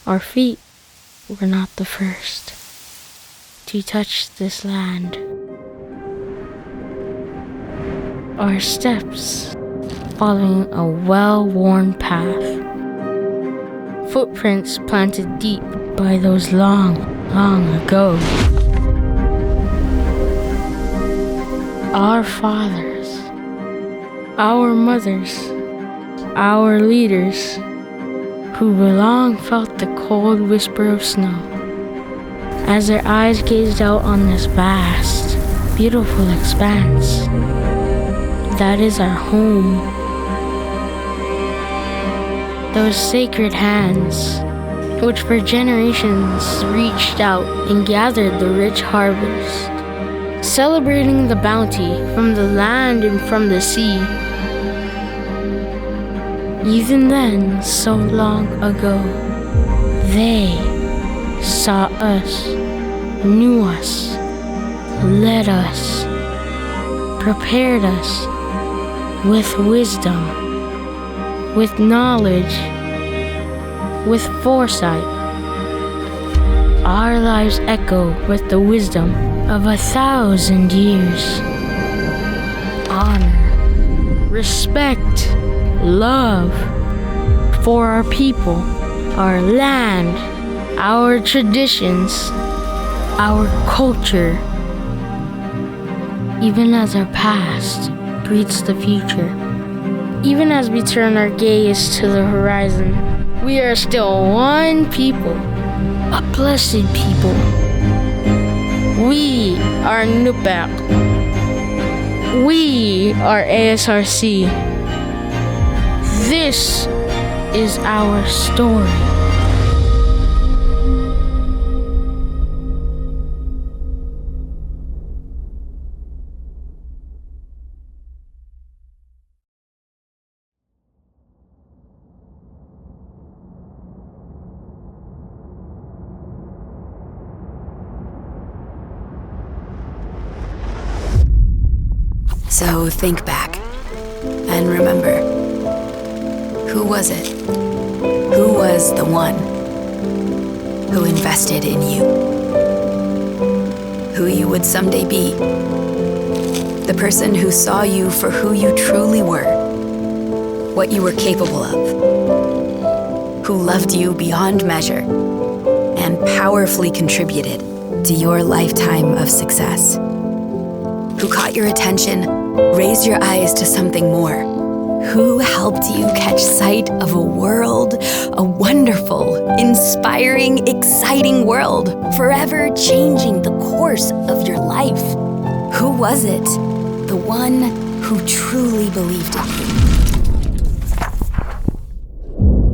Our feet were not the first to touch this land. Our steps following a well-worn path. Footprints planted deep by those long ago. Our fathers, our mothers, our leaders, who long felt the cold whisper of snow as their eyes gazed out on this vast, beautiful expanse that is our home. Those sacred hands, which for generations reached out and gathered the rich harvest, celebrating the bounty from the land and from the sea. Even then, so long ago, they saw us, knew us, led us, prepared us with wisdom, with knowledge, with foresight. Our lives echo with the wisdom of 1,000 years. Honor, respect, love for our people, our land, our traditions, our culture, even as our past greets the future. Even as we turn our gaze to the horizon, we are still one people, a blessed people. We are Nupaq. We are ASRC. This is our story. So think back and remember, who was it? Who was the one who invested in you? Who you would someday be? The person who saw you for who you truly were, what you were capable of, who loved you beyond measure and powerfully contributed to your lifetime of success, who caught your attention, raised your eyes to something more, who helped you catch sight of a world world, a wonderful, inspiring, exciting world, forever changing the course of your life. Who was it? The one who truly believed in you.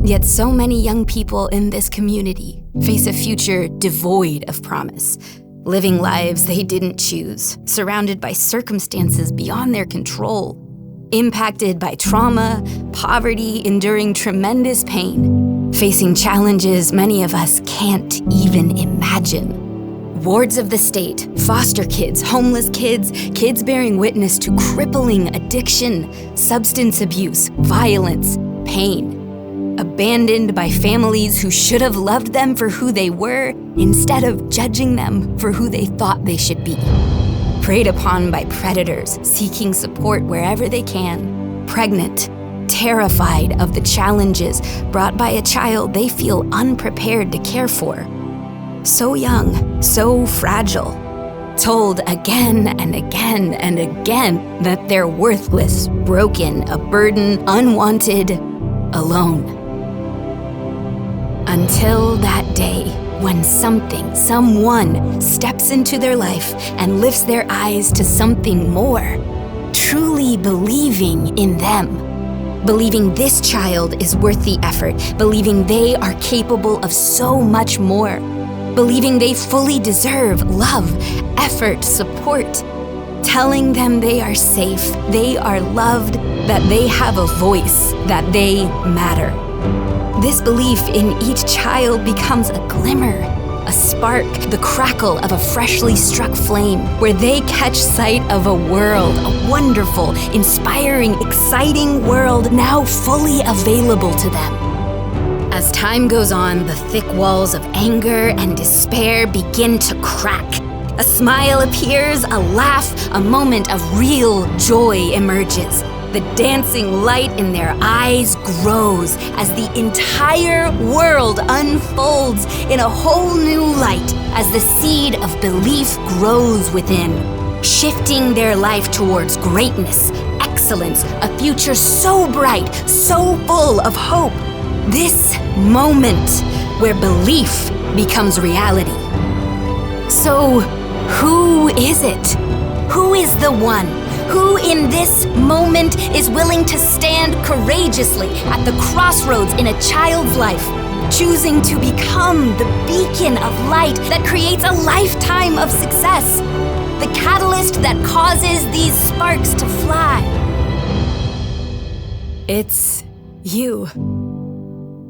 Yet so many young people in this community face a future devoid of promise, living lives they didn't choose, surrounded by circumstances beyond their control, impacted by trauma, poverty, enduring tremendous pain, facing challenges many of us can't even imagine. Wards of the state, foster kids, homeless kids, kids bearing witness to crippling addiction, substance abuse, violence, pain. Abandoned by families who should have loved them for who they were instead of judging them for who they thought they should be. Preyed upon by predators seeking support wherever they can. Pregnant, terrified of the challenges brought by a child they feel unprepared to care for. So young, so fragile. Told again and again and again that they're worthless, broken, a burden, unwanted, alone. Until that day when someone steps into their life and lifts their eyes to something more, truly believing in them. Believing this child is worth the effort, believing they are capable of so much more, believing they fully deserve love, effort, support, telling them they are safe, they are loved, that they have a voice, that they matter. This belief in each child becomes a glimmer, a spark, the crackle of a freshly struck flame, where they catch sight of a world, a wonderful, inspiring, exciting world now fully available to them. As time goes on, the thick walls of anger and despair begin to crack. A smile appears, a laugh, a moment of real joy emerges. The dancing light in their eyes grows as the entire world unfolds in a whole new light as the seed of belief grows within, shifting their life towards greatness, excellence, a future so bright, so full of hope. This moment where belief becomes reality. So, who is it? Who is the one? Who in this moment is willing to stand courageously at the crossroads in a child's life, choosing to become the beacon of light that creates a lifetime of success, the catalyst that causes these sparks to fly? It's you,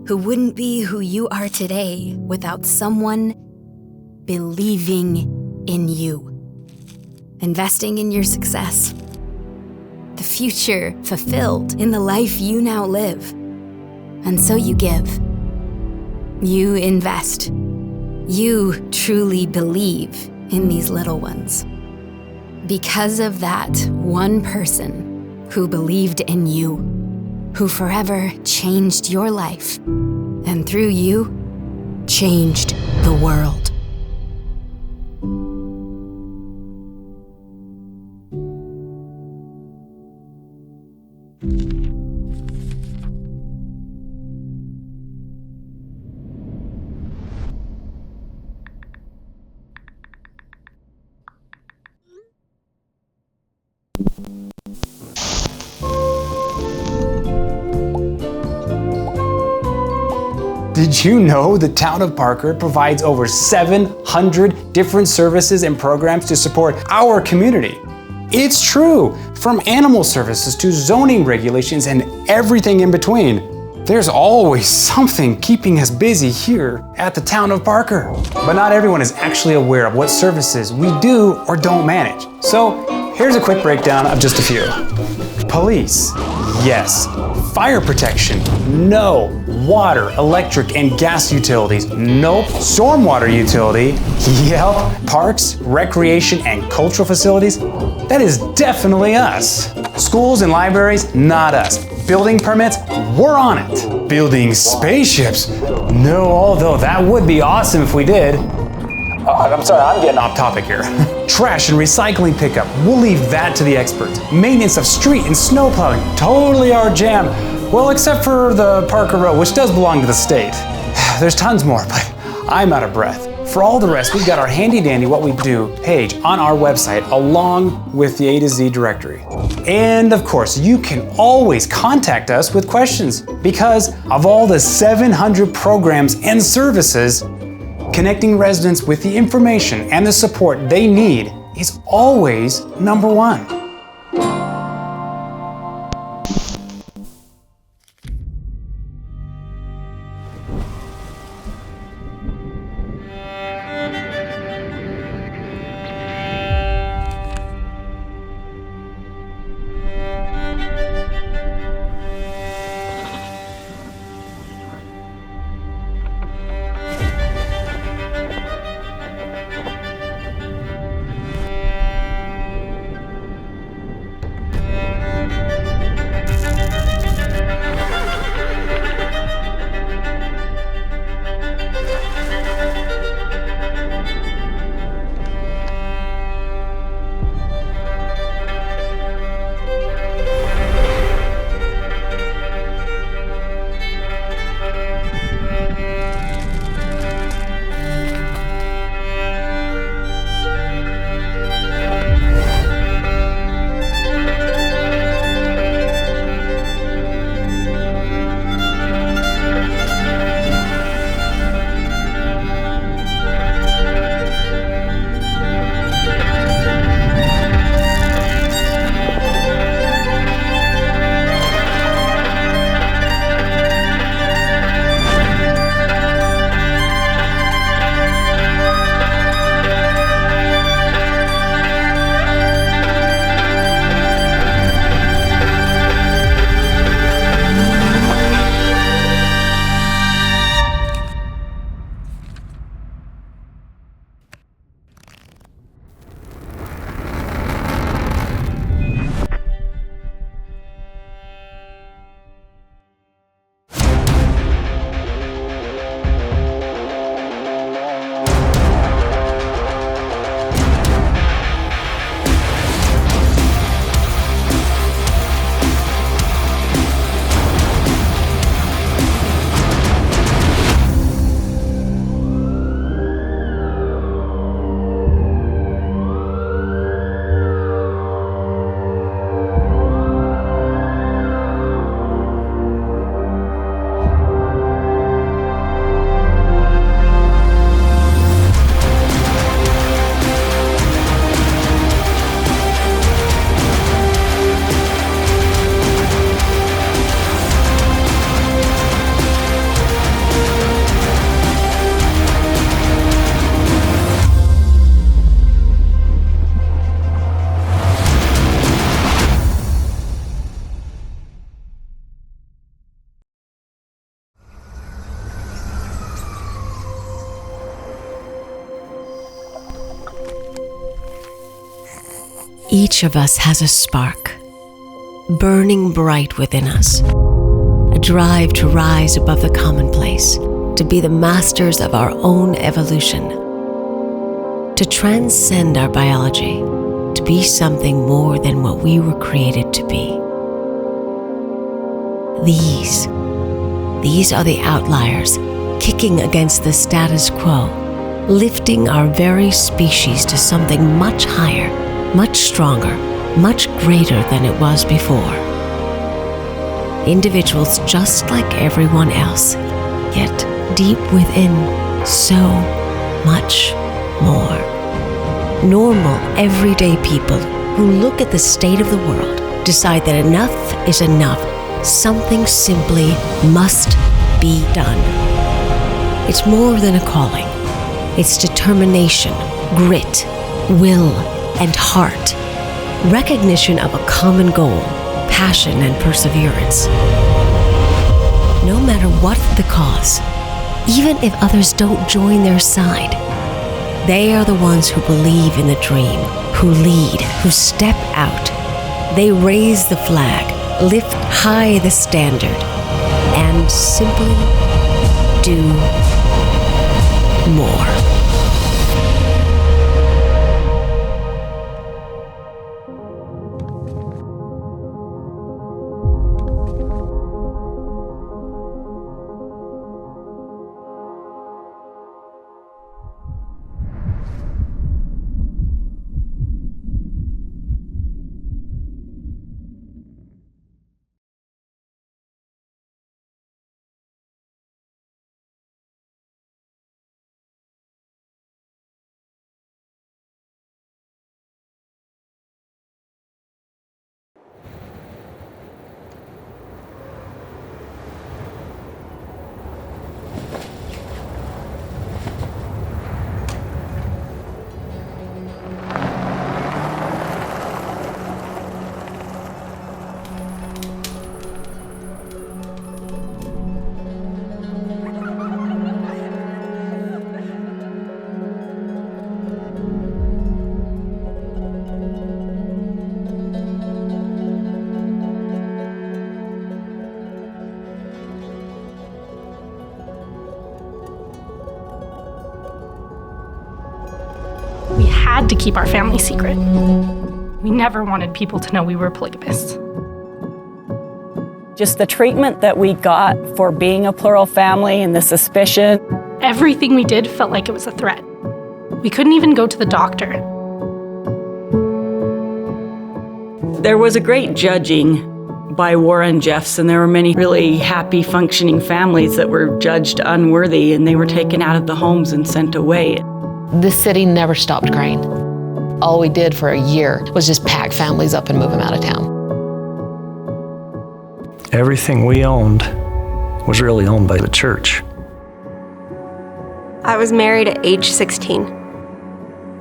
who wouldn't be who you are today without someone believing in you, investing in your success, the future fulfilled in the life you now live. And so you give. You invest. You truly believe in these little ones. Because of that one person who believed in you, who forever changed your life, and through you, changed the world. Did you know the town of Parker provides over 700 different services and programs to support our community? It's true, from animal services to zoning regulations and everything in between. There's always something keeping us busy here at the town of Parker. But not everyone is actually aware of what services we do or don't manage. So here's a quick breakdown of just a few. Police, yes. Fire protection, no. Water, electric, and gas utilities, nope. Stormwater utility, yep. Parks, recreation, and cultural facilities, that is definitely us. Schools and libraries, not us. Building permits, we're on it. Building spaceships, no, although that would be awesome if we did. I'm sorry, I'm getting off topic here. Trash and recycling pickup, we'll leave that to the experts. Maintenance of street and snow plowing, totally our jam. Well, except for the Parker Row, which does belong to the state. There's tons more, but I'm out of breath. For all the rest, we've got our handy dandy What We Do page on our website, along with the A to Z directory. And of course, you can always contact us with questions because of all the 700 programs and services, connecting residents with the information and the support they need is always number one. Each of us has a spark, burning bright within us, a drive to rise above the commonplace, to be the masters of our own evolution, to transcend our biology, to be something more than what we were created to be. These are the outliers, kicking against the status quo, lifting our very species to something much higher, much stronger, much greater than it was before. Individuals just like everyone else, yet deep within, so much more. Normal, everyday people who look at the state of the world, decide that enough is enough, something simply must be done. It's more than a calling. It's determination, grit, will, and heart, recognition of a common goal, passion and perseverance. No matter what the cause, even if others don't join their side, they are the ones who believe in the dream, who lead, who step out. They raise the flag, lift high the standard, and simply do more. had to keep our family secret. We never wanted people to know we were polygamists. Just the treatment that we got for being a plural family and the suspicion. Everything we did felt like it was a threat. We couldn't even go to the doctor. There was a great judging by Warren Jeffs, and there were many really happy, functioning families that were judged unworthy, and they were taken out of the homes and sent away. The city never stopped crying. All we did for a year was just pack families up and move them out of town. Everything we owned was really owned by the church. I was married at age 16.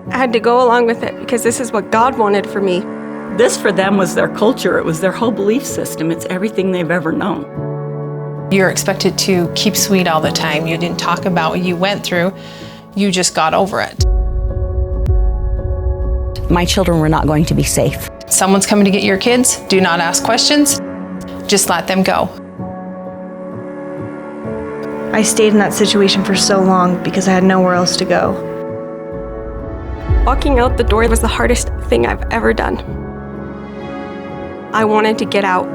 I had to go along with it because this is what God wanted for me. This for them was their culture. It was their whole belief system. It's everything they've ever known. You're expected to keep sweet all the time. You didn't talk about what you went through. You just got over it. My children were not going to be safe. Someone's coming to get your kids. Do not ask questions. Just let them go. I stayed in that situation for so long because I had nowhere else to go. Walking out the door was the hardest thing I've ever done. I wanted to get out.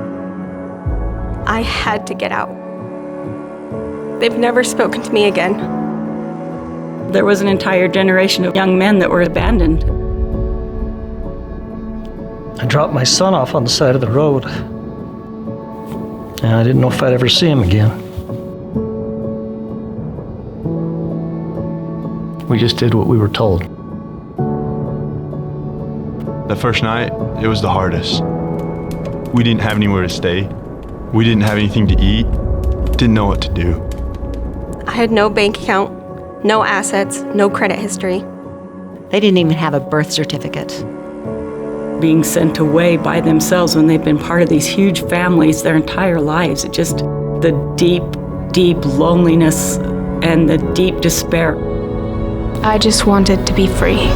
I had to get out. They've never spoken to me again. There was an entire generation of young men that were abandoned. I dropped my son off on the side of the road, and I didn't know if I'd ever see him again. We just did what we were told. The first night, it was the hardest. We didn't have anywhere to stay. We didn't have anything to eat. Didn't know what to do. I had no bank account, no assets, no credit history. They didn't even have a birth certificate. Being sent away by themselves when they've been part of these huge families their entire lives. It just, the deep, deep loneliness and the deep despair. I just wanted to be free.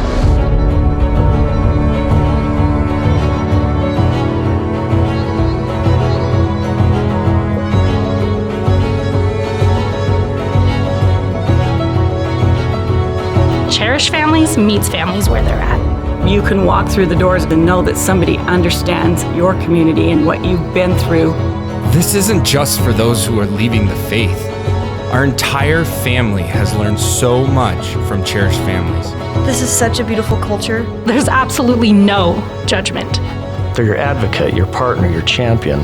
Cherish Families meets families where they're at. You can walk through the doors and know that somebody understands your community and what you've been through. This isn't just for those who are leaving the faith. Our entire family has learned so much from Cherish Families. This is such a beautiful culture. There's absolutely no judgment. They're your advocate, your partner, your champion.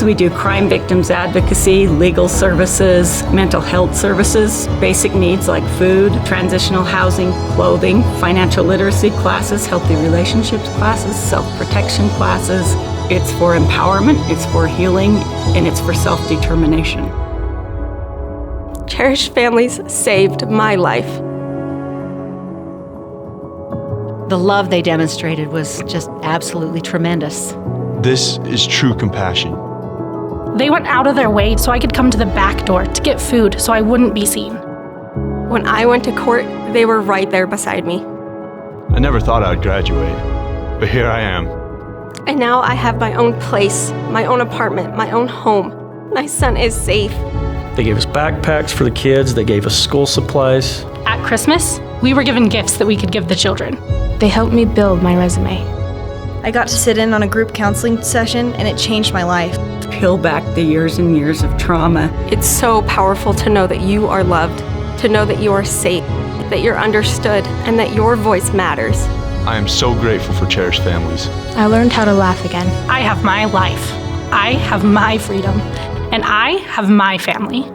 We do crime victims advocacy, legal services, mental health services, basic needs like food, transitional housing, clothing, financial literacy classes, healthy relationships classes, self-protection classes. It's for empowerment, it's for healing, and it's for self-determination. Cherish Families saved my life. The love they demonstrated was just absolutely tremendous. This is true compassion. They went out of their way so I could come to the back door to get food so I wouldn't be seen. When I went to court, they were right there beside me. I never thought I'd graduate, but here I am. And now I have my own place, my own apartment, my own home. My son is safe. They gave us backpacks for the kids. They gave us school supplies. At Christmas, we were given gifts that we could give the children. They helped me build my resume. I got to sit in on a group counseling session and it changed my life. Peel back the years and years of trauma. It's so powerful to know that you are loved, to know that you are safe, that you're understood, and that your voice matters. I am so grateful for Cherish Families. I learned how to laugh again. I have my life. I have my freedom. And I have my family.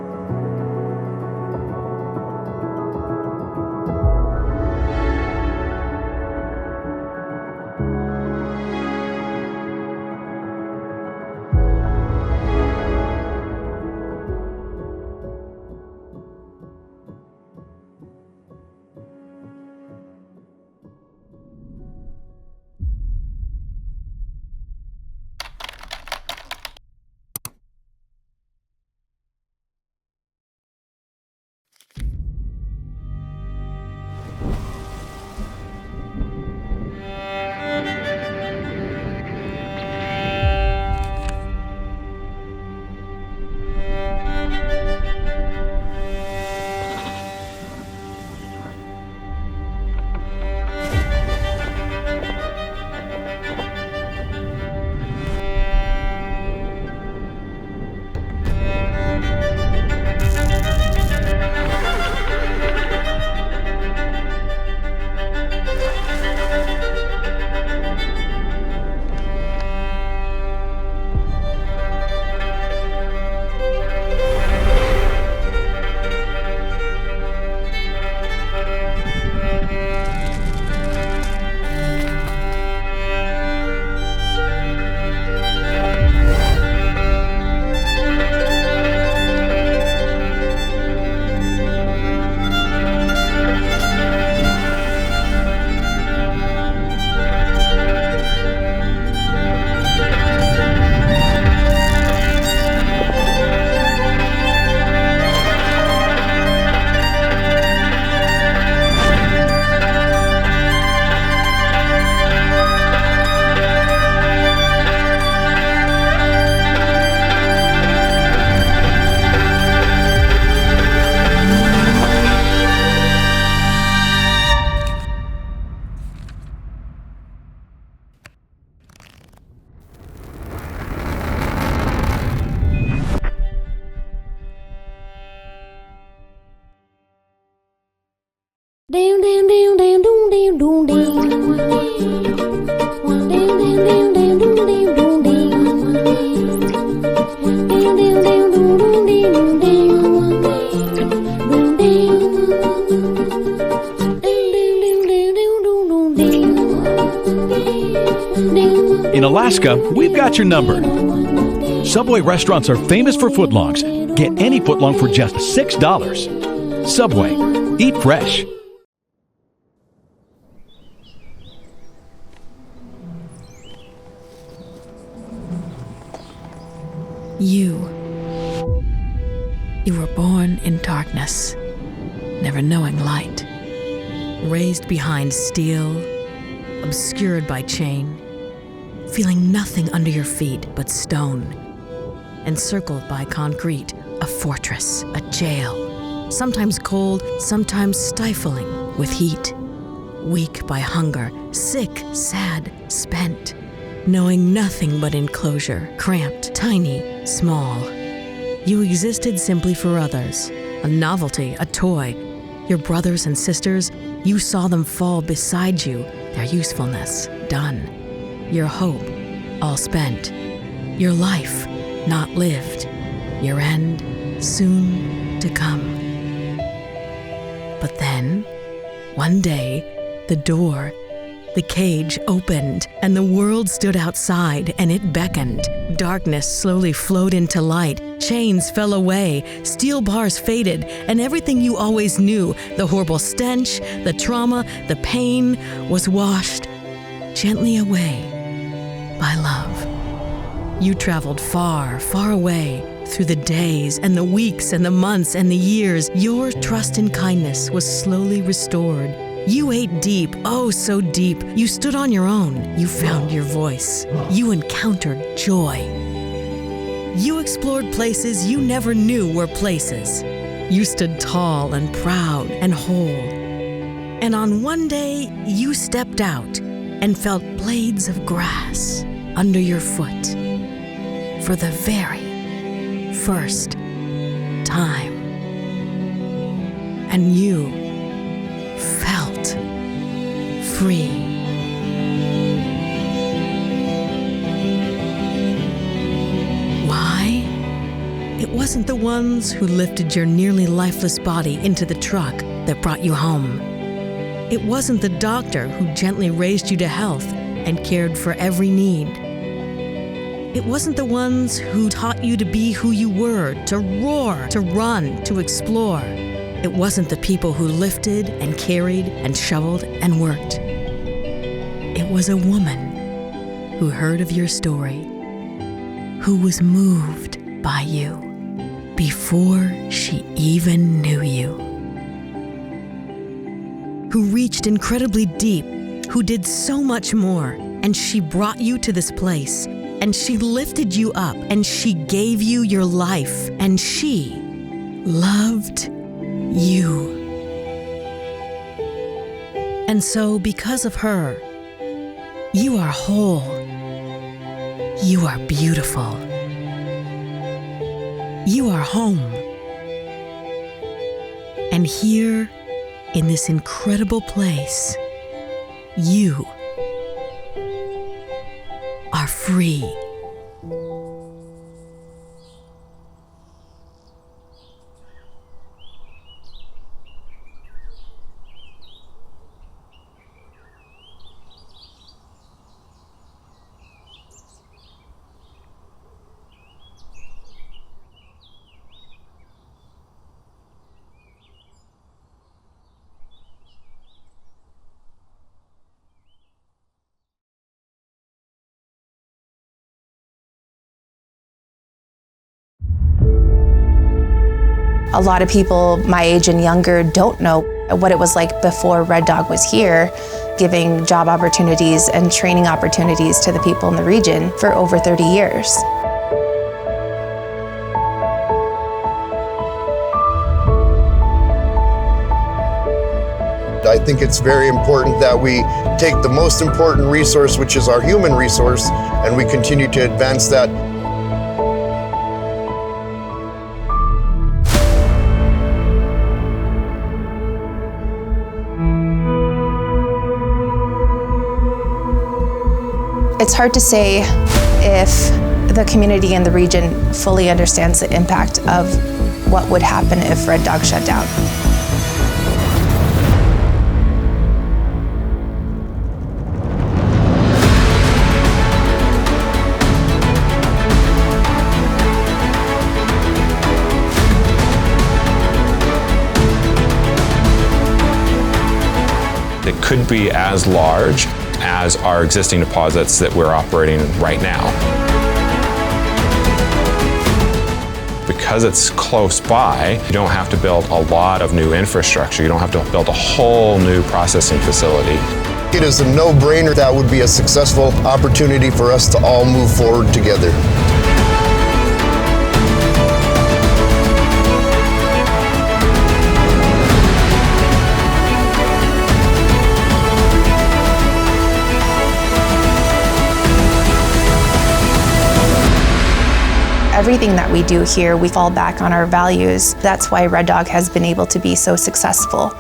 In Alaska, we've got your number. Subway restaurants are famous for footlongs. Get any footlong for just $6. Subway. Eat fresh. You were born in darkness, never knowing light. Raised behind steel, obscured by chain, feeling nothing under your feet but stone. Encircled by concrete, a fortress, a jail. Sometimes cold, sometimes stifling with heat. Weak by hunger, sick, sad, spent. Knowing nothing but enclosure, cramped, tiny, small. You existed simply for others, a novelty, a toy. Your brothers and sisters, you saw them fall beside you, their usefulness done. Your hope, all spent. Your life, not lived. Your end, soon to come. But then, one day, the door, the cage opened, and the world stood outside, and it beckoned. Darkness slowly flowed into light. Chains fell away, steel bars faded, and everything you always knew, the horrible stench, the trauma, the pain, was washed gently away by love. You traveled far, far away, through the days and the weeks and the months and the years. Your trust and kindness was slowly restored. You ate deep, oh so deep. You stood on your own. You found your voice. You encountered joy. You explored places you never knew were places. You stood tall and proud and whole. And on one day, you stepped out and felt blades of grass under your foot for the very first time. And you felt free. Why? It wasn't the ones who lifted your nearly lifeless body into the truck that brought you home. It wasn't the doctor who gently raised you to health and cared for every need. It wasn't the ones who taught you to be who you were, to roar, to run, to explore. It wasn't the people who lifted and carried and shoveled and worked. It was a woman who heard of your story, who was moved by you before she even knew you, who reached incredibly deep, who did so much more, and she brought you to this place, and she lifted you up, and she gave you your life, and she loved you. And so, because of her, you are whole. You are beautiful. You are home. And here, in this incredible place, you are free. A lot of people my age and younger don't know what it was like before Red Dog was here, giving job opportunities and training opportunities to the people in the region for over 30 years. I think it's very important that we take the most important resource, which is our human resource, and we continue to advance that. It's hard to say if the community and the region fully understands the impact of what would happen if Red Dog shut down. It could be as large as our existing deposits that we're operating right now. Because it's close by, you don't have to build a lot of new infrastructure. You don't have to build a whole new processing facility. It is a no-brainer. That would be a successful opportunity for us to all move forward together. Everything that we do here, we fall back on our values. That's why Red Dog has been able to be so successful.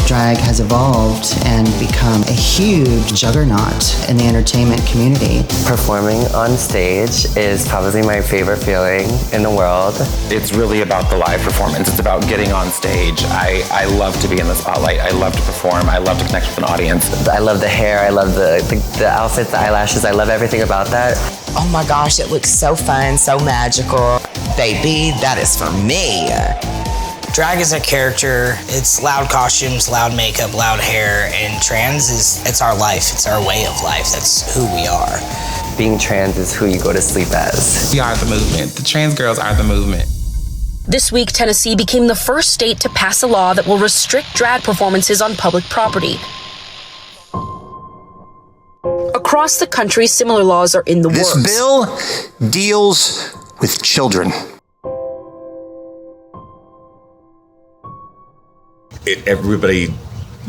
Drag has evolved and become a huge juggernaut in the entertainment community. Performing on stage is probably my favorite feeling in the world. It's really about the live performance. It's about getting on stage. I love to be in the spotlight. I love to perform. I love to connect with an audience. I love the hair. I love the outfits, the eyelashes. I love everything about that. Oh my gosh, it looks so fun, so magical. Baby, that is for me. Drag is a character. It's loud costumes, loud makeup, loud hair, and trans it's our life. It's our way of life. That's who we are. Being trans is who you go to sleep as. We are the movement. The trans girls are the movement. This week, Tennessee became the first state to pass a law that will restrict drag performances on public property. Across the country, similar laws are in the works. This bill deals with children. Everybody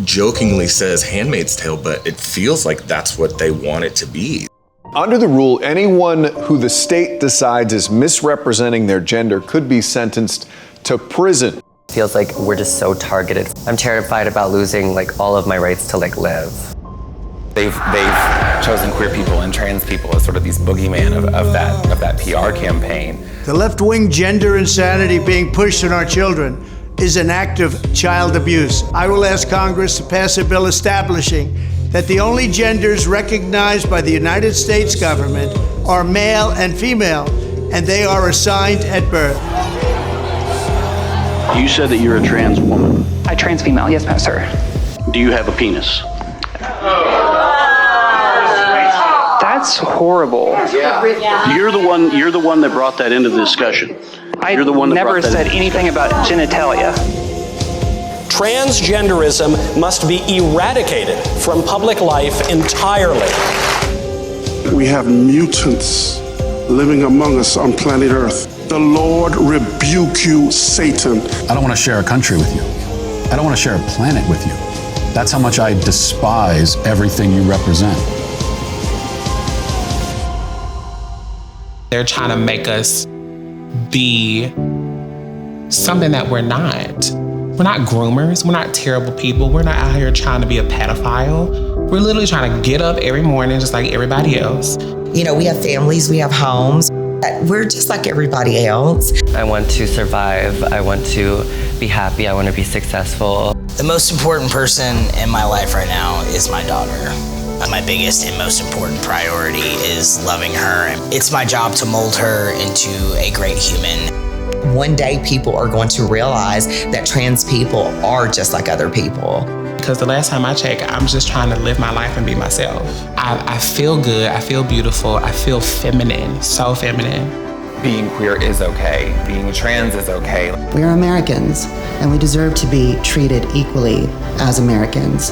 jokingly says Handmaid's Tale, but it feels like that's what they want it to be. Under the rule, anyone who the state decides is misrepresenting their gender could be sentenced to prison. Feels like we're just so targeted. I'm terrified about losing like all of my rights to like live. They've chosen queer people and trans people as sort of these boogeyman of that PR campaign. The left-wing gender insanity being pushed on our children is an act of child abuse. I will ask Congress to pass a bill establishing that the only genders recognized by the United States government are male and female, and they are assigned at birth. You said that you're a trans woman. A trans female, yes, sir. Do you have a penis? That's horrible. You're the one that brought that into the discussion. You're the one that never brought that said in. anything about genitalia. Transgenderism must be eradicated from public life entirely. We have mutants living among us on planet Earth. The Lord rebuke you, Satan. I don't want to share a country with you. I don't want to share a planet with you. That's how much I despise everything you represent. They're trying to make us be something that we're not. We're not groomers. We're not terrible people. We're not out here trying to be a pedophile. We're literally trying to get up every morning just like everybody else. You know, we have families, we have homes. We're just like everybody else. I want to survive. I want to be happy. I want to be successful. The most important person in my life right now is my daughter. My biggest and most important priority is loving her. It's my job to mold her into a great human. One day people are going to realize that trans people are just like other people. Because the last time I checked, I'm just trying to live my life and be myself. I feel good, I feel beautiful, I feel feminine, so feminine. Being queer is okay, being trans is okay. We're Americans, and we deserve to be treated equally as Americans.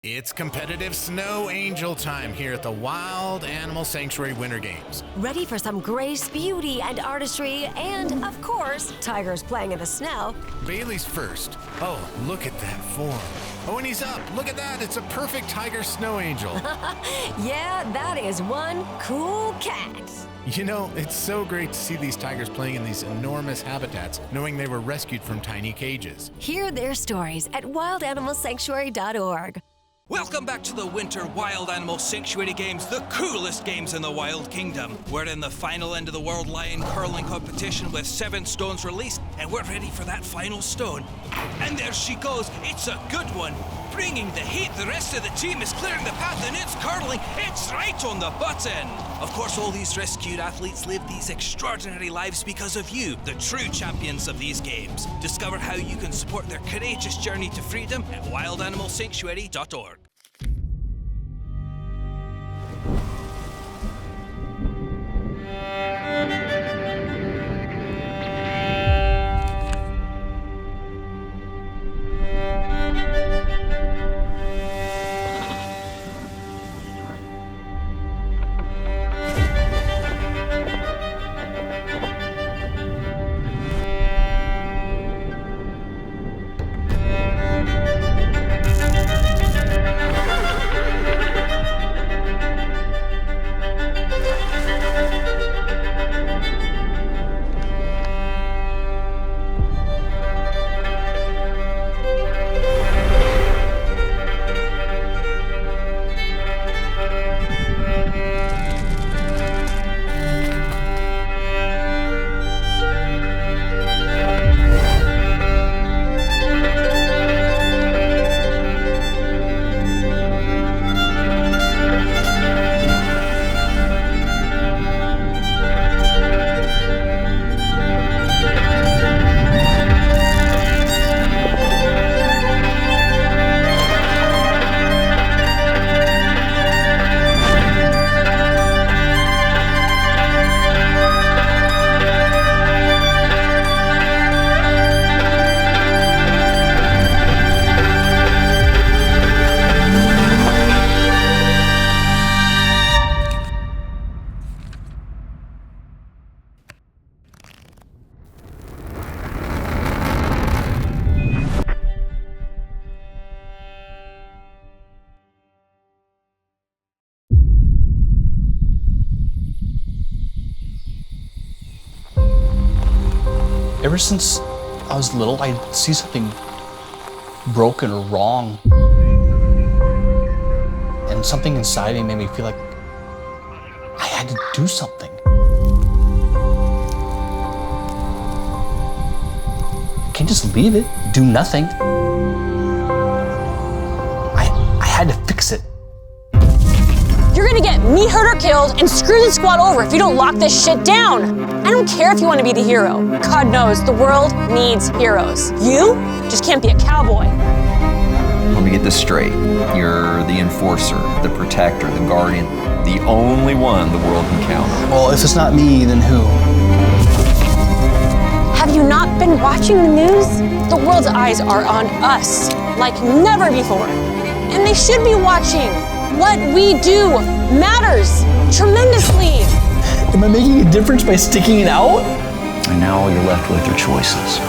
It's competitive snow angel time here at the Wild Animal Sanctuary Winter Games. Ready for some grace, beauty, and artistry, and, of course, tigers playing in the snow. Bailey's first. Oh, look at that form. Oh, and he's up. Look at that. It's a perfect tiger snow angel. Yeah, that is one cool cat. You know, it's so great to see these tigers playing in these enormous habitats, knowing they were rescued from tiny cages. Hear their stories at wildanimalsanctuary.org. Welcome back to the Winter Wild Animal Sanctuary Games, the coolest games in the Wild Kingdom. We're in the final end of the World Lion Curling Competition with 7 stones released, and we're ready for that final stone. And there she goes, it's a good one. Bringing the heat, the rest of the team is clearing the path, and it's curling, it's right on the button. Of course, all these rescued athletes live these extraordinary lives because of you, the true champions of these games. Discover how you can support their courageous journey to freedom at wildanimalsanctuary.org. Ever since I was little, I'd see something broken or wrong. And something inside me made me feel like I had to do something. I can't just leave it, do nothing. I had to fix it. You're gonna get me hurt or killed and screw the squad over if you don't lock this shit down. I don't care if you want to be the hero. God knows the world needs heroes. You just can't be a cowboy. Let me get this straight. You're the enforcer, the protector, the guardian, the only one the world can count on. Well, if it's not me, then who? Have you not been watching the news? The world's eyes are on us like never before. And they should be watching. What we do matters tremendously. Am I making a difference by sticking it out? And now all you're left with are choices.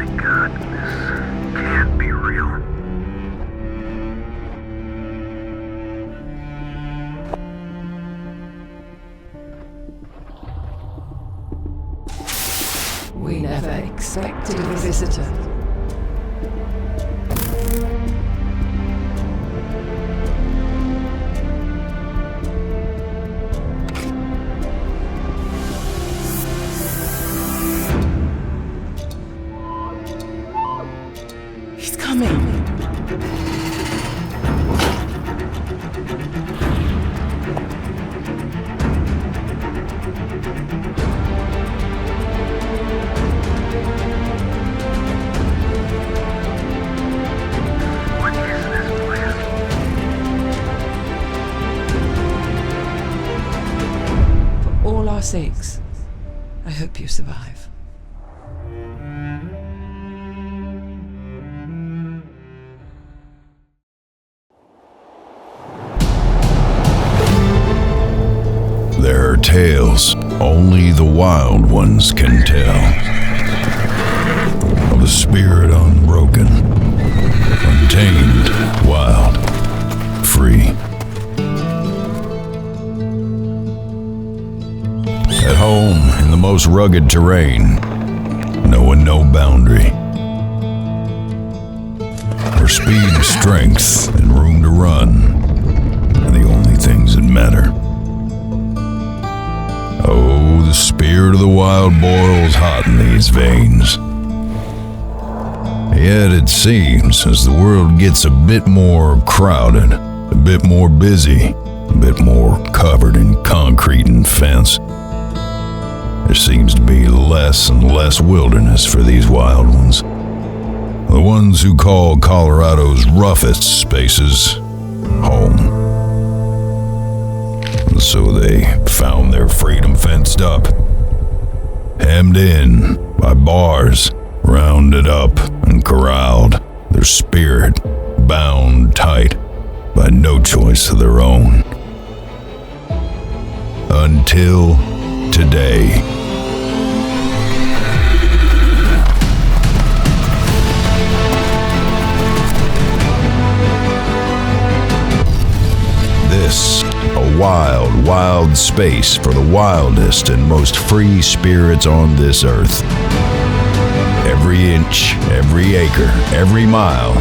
my God, this can't be real. We never expected a visitor. He's coming. For all our sakes, I hope you survive. There are tales only the wild ones can tell. Of a spirit unbroken, untamed, wild, free. At home in the most rugged terrain, knowing no boundary. Where speed, strength, and room to run are the only things that matter. Oh, the spirit of the wild boils hot in these veins. Yet it seems as the world gets a bit more crowded, a bit more busy, a bit more covered in concrete and fence, there seems to be less and less wilderness for these wild ones. The ones who call Colorado's roughest spaces home. So they found their freedom fenced up, hemmed in by bars, rounded up and corralled, their spirit bound tight by no choice of their own. Until today. This, a wild, wild space for the wildest and most free spirits on this earth. Every inch, every acre, every mile,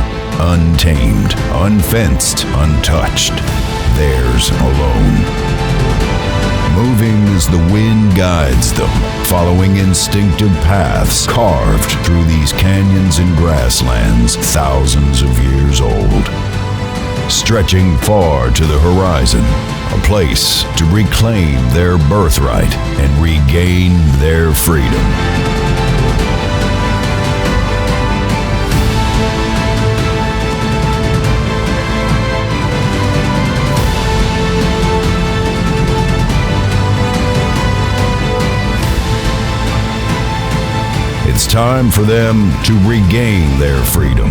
untamed, unfenced, untouched, theirs alone. Moving as the wind guides them, following instinctive paths carved through these canyons and grasslands thousands of years old. Stretching far to the horizon, a place to reclaim their birthright and regain their freedom. It's time for them to regain their freedom.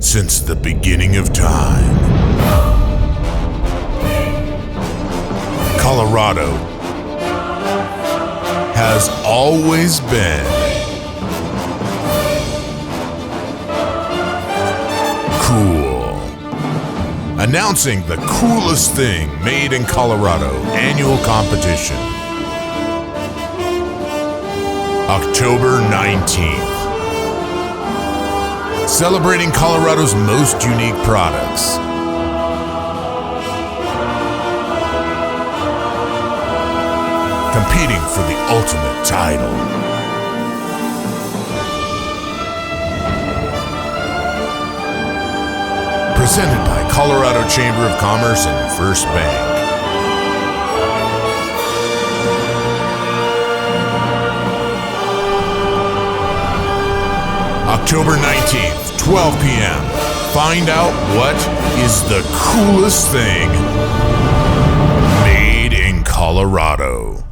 since the beginning of time. Colorado has always been cool. Announcing the coolest thing made in Colorado annual competition. October 19th. Celebrating Colorado's most unique products. Competing for the ultimate title. Presented by Colorado Chamber of Commerce and First Bank. October 19th, 12 p.m. Find out what is the coolest thing made in Colorado.